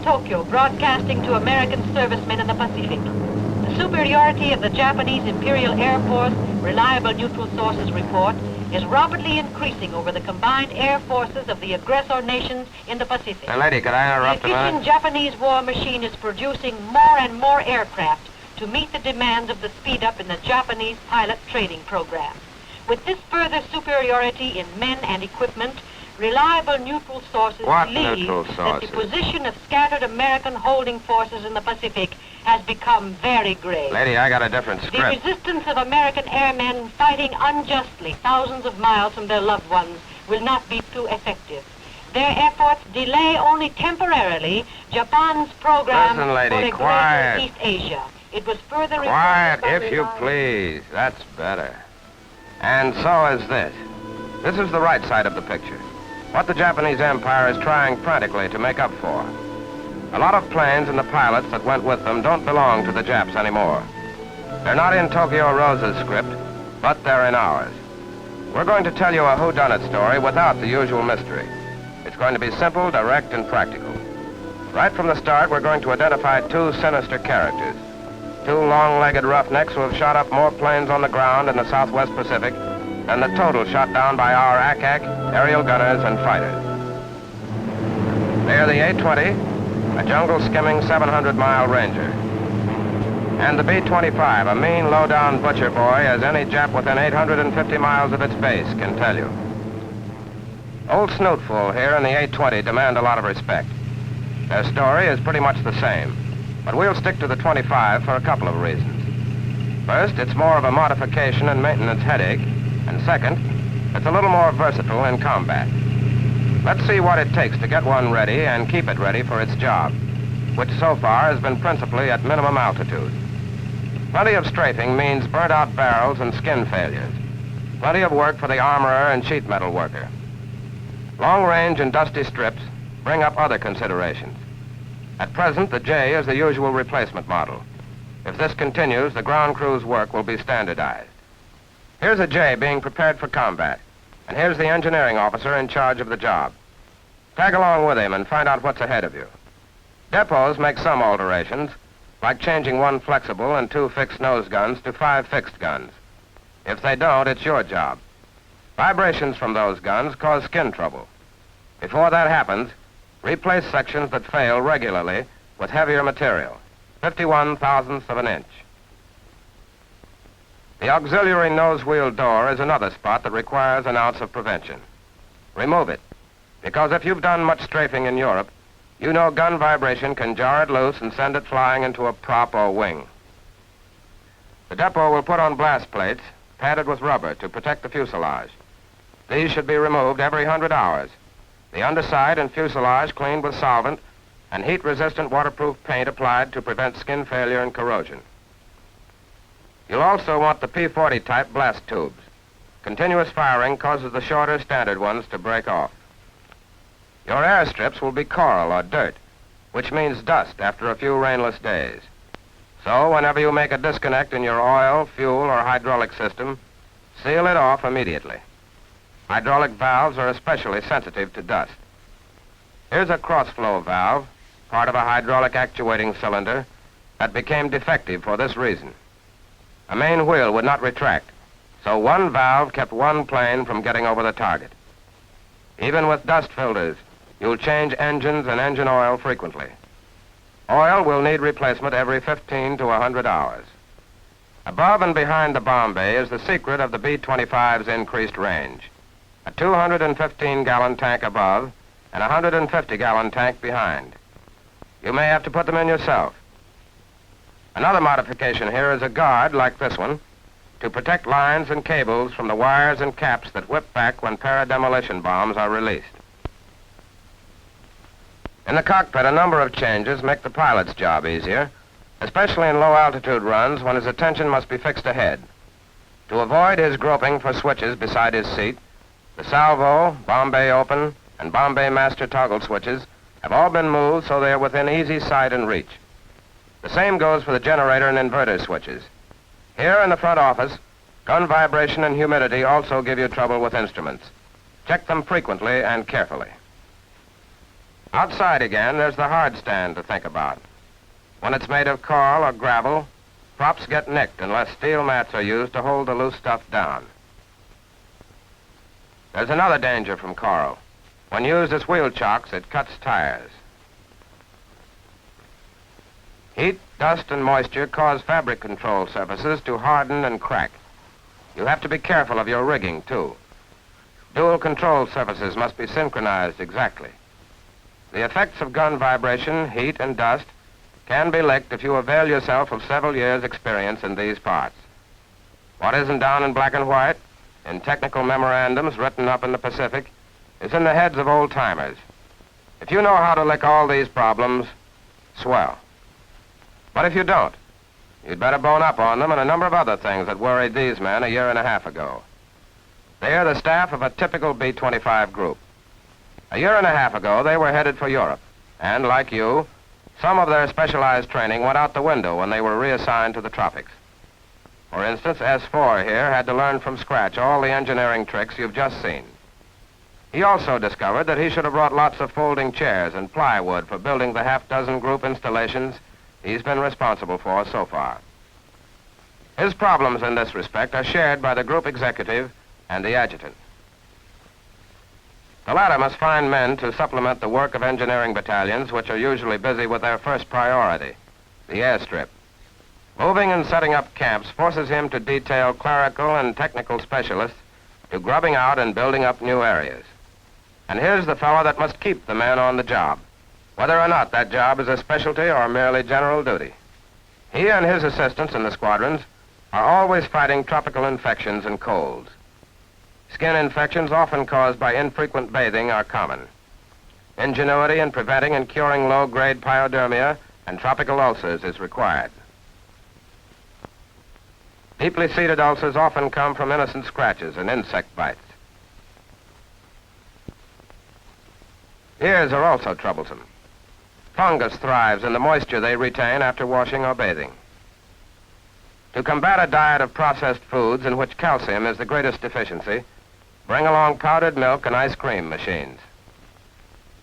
Tokyo, broadcasting to American servicemen in the Pacific. The superiority of the Japanese Imperial Air Force Reliable Neutral Sources report is rapidly increasing over the combined air forces of the aggressor nations in the Pacific. Hey, lady, could I interrupt a minute? The efficient Japanese war machine is producing more and more aircraft to meet the demands of the speed-up in the Japanese pilot training program. With this further superiority in men and equipment, Reliable Neutral Sources believe that the position of scattered American holding forces in the Pacific has become very grave. Lady, I got a different script. The resistance of American airmen fighting unjustly thousands of miles from their loved ones will not be too effective. Their efforts delay only temporarily Japan's program Listen, lady, for the quiet. East Asia. It was further Quiet, if you please. That's better. And so is this. This is the right side of the picture. What the Japanese Empire is trying frantically to make up for. A lot of planes and the pilots that went with them don't belong to the Japs anymore. They're not in Tokyo Rose's script, but they're in ours. We're going to tell you a whodunit story without the usual mystery. It's going to be simple, direct, and practical. Right from the start, we're going to identify two sinister characters. Two long-legged roughnecks who have shot up more planes on the ground in the Southwest Pacific than the total shot down by our AAF, aerial gunners, and fighters. They're the A-20, a jungle-skimming 700-mile Ranger, and the B-25, a mean, low-down butcher boy, as any Jap within 850 miles of its base can tell you. Old Snootful here and the A-20 demand a lot of respect. Their story is pretty much the same, but we'll stick to the 25 for a couple of reasons. First, it's more of a modification and maintenance headache, and second, it's a little more versatile in combat. Let's see what it takes to get one ready and keep it ready for its job, which so far has been principally at minimum altitude. Plenty of strafing means burnt-out barrels and skin failures. Plenty of work for the armorer and sheet metal worker. Long-range and dusty strips bring up other considerations. At present, the J is the usual replacement model. If this continues, the ground crew's work will be standardized. Here's a J being prepared for combat, and here's the engineering officer in charge of the job. Tag along with him and find out what's ahead of you. Depots make some alterations, like changing one flexible and two fixed nose guns to 5 fixed guns. If they don't, it's your job. Vibrations from those guns cause skin trouble. Before that happens, replace sections that fail regularly with heavier material, 51 thousandths of an inch. The auxiliary nose wheel door is another spot that requires an ounce of prevention. Remove it, because if you've done much strafing in Europe, you know gun vibration can jar it loose and send it flying into a prop or wing. The depot will put on blast plates, padded with rubber to protect the fuselage. These should be removed every 100 hours. The underside and fuselage cleaned with solvent and heat-resistant waterproof paint applied to prevent skin failure and corrosion. You'll also want the P-40 type blast tubes. Continuous firing causes the shorter standard ones to break off. Your airstrips will be coral or dirt, which means dust after a few rainless days. So whenever you make a disconnect in your oil, fuel, or hydraulic system, seal it off immediately. Hydraulic valves are especially sensitive to dust. Here's a cross-flow valve, part of a hydraulic actuating cylinder, that became defective for this reason. A main wheel would not retract, so one valve kept one plane from getting over the target. Even with dust filters, you'll change engines and engine oil frequently. Oil will need replacement every 15 to 100 hours. Above and behind the bomb bay is the secret of the B-25's increased range. A 215-gallon tank above and a 150-gallon tank behind. You may have to put them in yourself. Another modification here is a guard, like this one, to protect lines and cables from the wires and caps that whip back when para-demolition bombs are released. In the cockpit, a number of changes make the pilot's job easier, especially in low-altitude runs when his attention must be fixed ahead. To avoid his groping for switches beside his seat, the salvo, bomb bay open, and bomb bay master toggle switches have all been moved so they are within easy sight and reach. The same goes for the generator and inverter switches. Here in the front office, gun vibration and humidity also give you trouble with instruments. Check them frequently and carefully. Outside again, there's the hard stand to think about. When it's made of coral or gravel, props get nicked unless steel mats are used to hold the loose stuff down. There's another danger from coral. When used as wheel chocks, it cuts tires. Heat, dust, and moisture cause fabric control surfaces to harden and crack. You have to be careful of your rigging, too. Dual control surfaces must be synchronized exactly. The effects of gun vibration, heat, and dust can be licked if you avail yourself of several years' experience in these parts. What isn't down in black and white, in technical memorandums written up in the Pacific, is in the heads of old-timers. If you know how to lick all these problems, swell. But if you don't, you'd better bone up on them and a number of other things that worried these men a year and a half ago. They are the staff of a typical B-25 group. A year and a half ago, they were headed for Europe, and like you, some of their specialized training went out the window when they were reassigned to the tropics. For instance, S4 here had to learn from scratch all the engineering tricks you've just seen. He also discovered that he should have brought lots of folding chairs and plywood for building the half-dozen group installations he's been responsible for so far. His problems in this respect are shared by the group executive and the adjutant. The latter must find men to supplement the work of engineering battalions, which are usually busy with their first priority, the airstrip. Moving and setting up camps forces him to detail clerical and technical specialists to grubbing out and building up new areas. And here's the fellow that must keep the men on the job, whether or not that job is a specialty or merely general duty. He and his assistants in the squadrons are always fighting tropical infections and colds. Skin infections, often caused by infrequent bathing, are common. Ingenuity in preventing and curing low-grade pyodermia and tropical ulcers is required. Deeply seated ulcers often come from innocent scratches and insect bites. Ears are also troublesome. Fungus thrives in the moisture they retain after washing or bathing. To combat a diet of processed foods in which calcium is the greatest deficiency, bring along powdered milk and ice cream machines.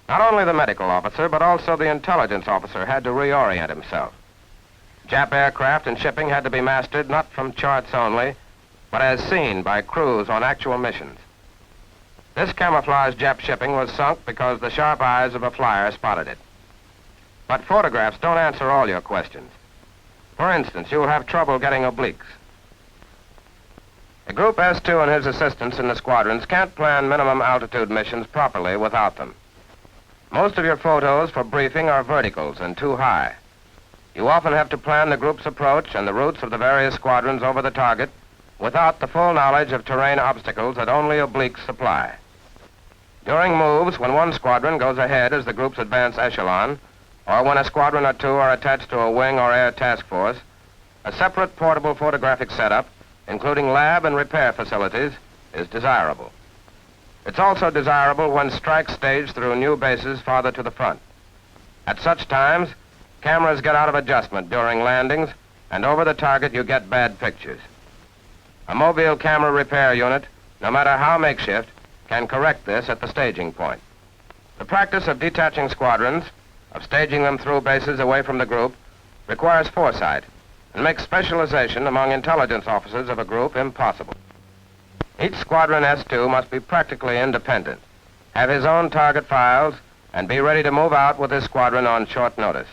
Not only the medical officer, but also the intelligence officer had to reorient himself. Jap aircraft and shipping had to be mastered not from charts only, but as seen by crews on actual missions. This camouflaged Jap shipping was sunk because the sharp eyes of a flyer spotted it. But photographs don't answer all your questions. For instance, you'll have trouble getting obliques. The Group S2 and his assistants in the squadrons can't plan minimum altitude missions properly without them. Most of your photos for briefing are verticals and too high. You often have to plan the group's approach and the routes of the various squadrons over the target without the full knowledge of terrain obstacles that only obliques supply. During moves, when one squadron goes ahead as the group's advance echelon, or when a squadron or two are attached to a wing or air task force, a separate portable photographic setup, including lab and repair facilities, is desirable. It's also desirable when strikes staged through new bases farther to the front. At such times, cameras get out of adjustment during landings, and over the target you get bad pictures. A mobile camera repair unit, no matter how makeshift, can correct this at the staging point. The practice of detaching squadrons, of staging them through bases away from the group, requires foresight and makes specialization among intelligence officers of a group impossible. Each squadron S2 must be practically independent, have his own target files, and be ready to move out with his squadron on short notice.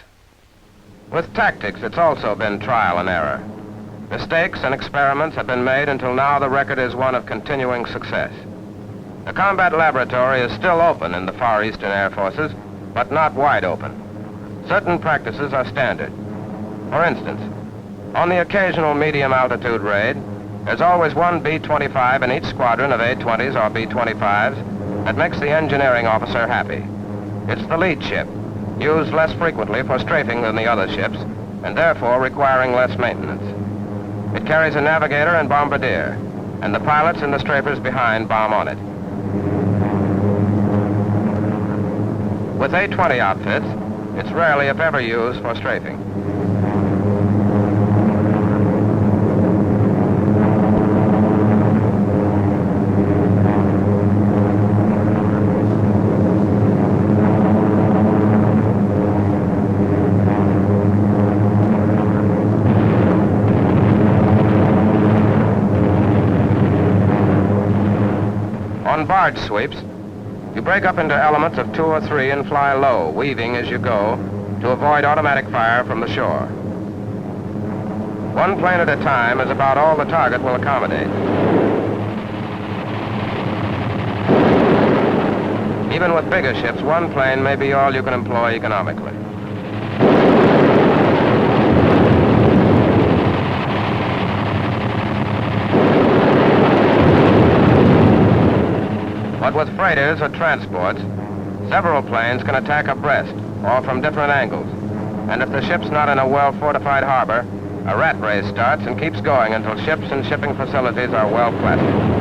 With tactics, it's also been trial and error. Mistakes and experiments have been made until now the record is one of continuing success. The combat laboratory is still open in the Far Eastern Air Forces, but not wide open. Certain practices are standard. For instance, on the occasional medium altitude raid, there's always one B-25 in each squadron of A-20s or B-25s that makes the engineering officer happy. It's the lead ship, used less frequently for strafing than the other ships, and therefore requiring less maintenance. It carries a navigator and bombardier, and the pilots and the strafers behind bomb on it. With A-20 outfits, it's rarely, if ever, used for strafing. On barge sweeps, you break up into elements of 2 or 3 and fly low, weaving as you go to avoid automatic fire from the shore. One plane at a time is about all the target will accommodate. Even with bigger ships, one plane may be all you can employ economically. But with freighters or transports, several planes can attack abreast or from different angles. And if the ship's not in a well-fortified harbor, a rat race starts and keeps going until ships and shipping facilities are well platted.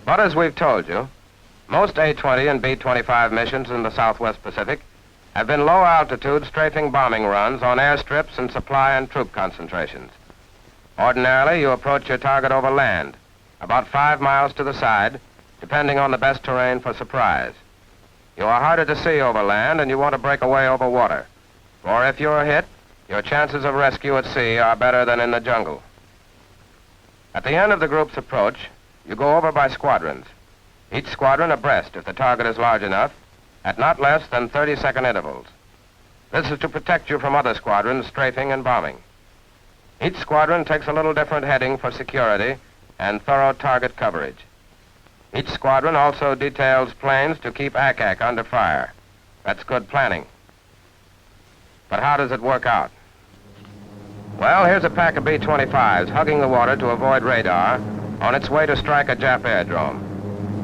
But as we've told you, most A-20 and B-25 missions in the Southwest Pacific have been low-altitude strafing bombing runs on airstrips and supply and troop concentrations. Ordinarily, you approach your target over land, about 5 miles to the side, depending on the best terrain for surprise. You are harder to see over land, and you want to break away over water. For if you're hit, your chances of rescue at sea are better than in the jungle. At the end of the group's approach, you go over by squadrons, each squadron abreast if the target is large enough, at not less than 30-second intervals. This is to protect you from other squadrons strafing and bombing. Each squadron takes a little different heading for security and thorough target coverage. Each squadron also details planes to keep AAC under fire. That's good planning. But how does it work out? Well, here's a pack of B-25s hugging the water to avoid radar on its way to strike a Jap airdrome.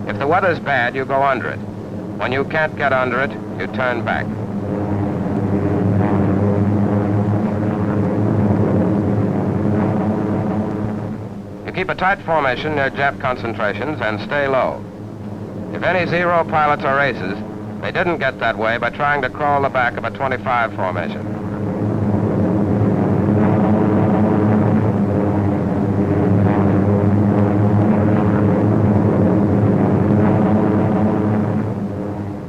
If the weather's bad, you go under it. When you can't get under it, you turn back. You keep a tight formation near Jap concentrations and stay low. If any Zero pilots or aces, they didn't get that way by trying to crawl the back of a 25 formation.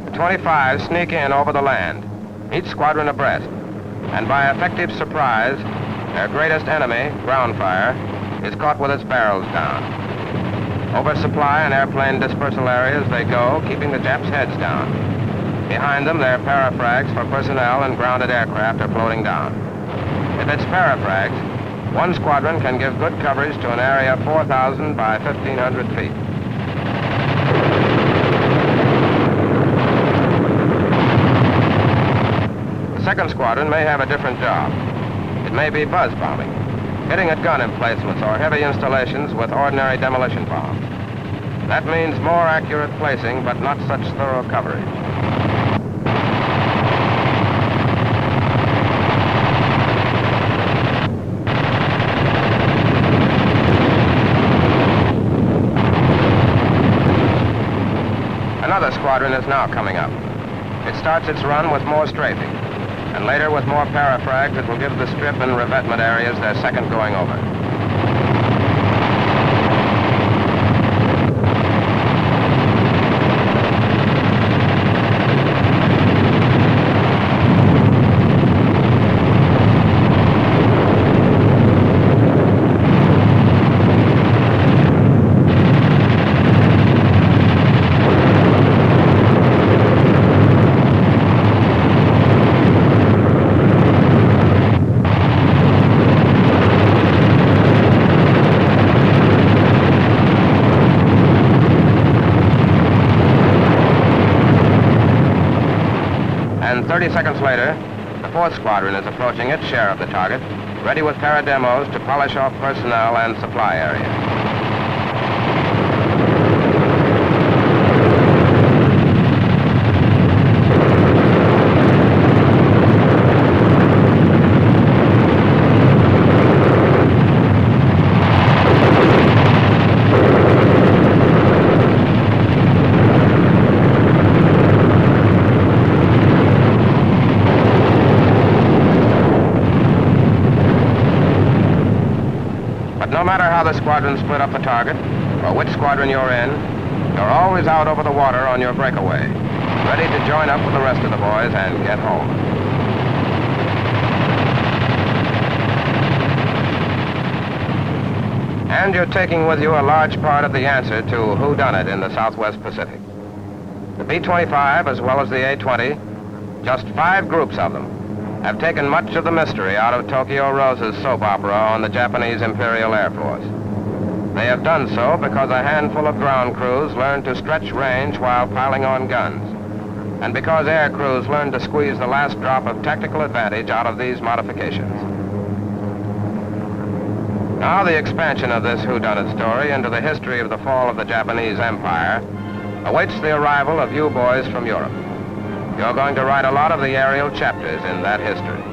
The 25s sneak in over the land, each squadron abreast, and by effective surprise, their greatest enemy, ground fire, is caught with its barrels down. Over supply and airplane dispersal areas they go, keeping the Japs' heads down. Behind them, their parafrags for personnel and grounded aircraft are floating down. If it's parafrags, one squadron can give good coverage to an area 4,000 by 1,500 feet. The second squadron may have a different job. It may be buzz bombing, hitting at gun emplacements or heavy installations with ordinary demolition bombs. That means more accurate placing, but not such thorough coverage. Another squadron is now coming up. It starts its run with more strafing, and later with more parafrags it will give the strip and revetment areas their second going over. And 30 seconds later, the fourth squadron is approaching its share of the target, ready with parademos to polish off personnel and supply area. the squadron split up the target, or which squadron you're in, you're always out over the water on your breakaway, ready to join up with the rest of the boys and get home. And you're taking with you a large part of the answer to whodunit in the Southwest Pacific. The B-25 as well as the A-20, just 5 groups of them, have taken much of the mystery out of Tokyo Rose's soap opera on the Japanese Imperial Air Force. They have done so because a handful of ground crews learned to stretch range while piling on guns, and because air crews learned to squeeze the last drop of technical advantage out of these modifications. Now the expansion of this whodunit story into the history of the fall of the Japanese Empire awaits the arrival of you boys from Europe. You're going to write a lot of the aerial chapters in that history.